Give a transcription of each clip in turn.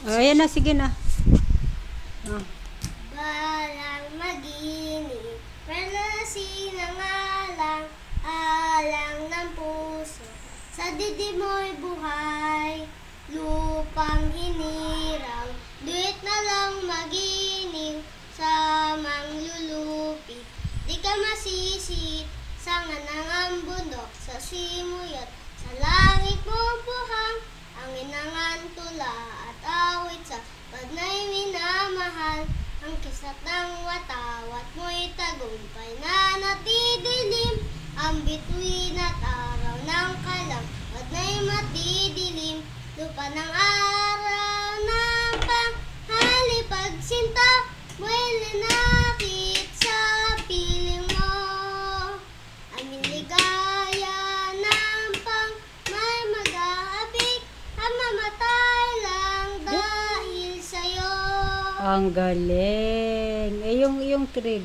Ayan na, sige na. Oh. Balang mag-inip, pero sinangalang alang ng puso. Sa didi mo'y buhay, lupang hinirang, duwit na lang mag-inig sa manglulupi. Di ka masisit, sa nganangang bundok, sa simuyot, sa langit mo buhang, ang inangan tula at awit sa badnay minamahal. Ang kisat ng watawat mo'y tagumpay na natidilim, ang bituin at araw ng kalam, badnay matidilim, lupa ng araw ng panghalipag sinta, mo'y linakit sa piling mo. Aming ligaya ng pang may mag-aabik, ang mamatay lang dahil sa'yo. Ang galing. Eh, yung thread.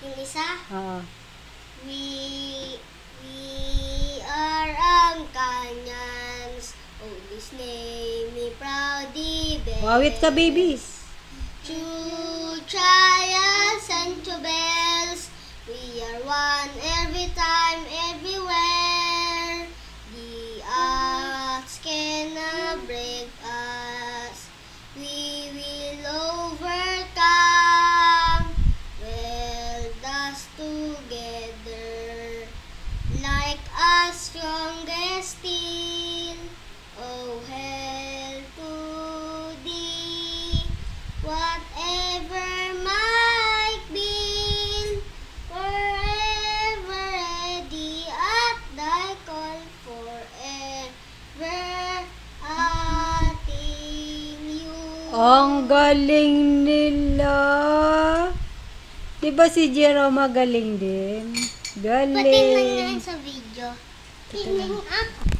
Yung isa, Oo. we are ang kanyans, oh this name me proudly bear. Wawit ka, babies. Through trials and troubles, we are one every time, everywhere. The odds cannot break us. We will overcome. Well, thus together, like a strongest steel. Oh, hail to thee, whatever might be, forever ready at thy call, forever ating you. Ang galing nila. Diba si Jerome magaling din? Patingnan Galing. nga sa video. Tingnan up.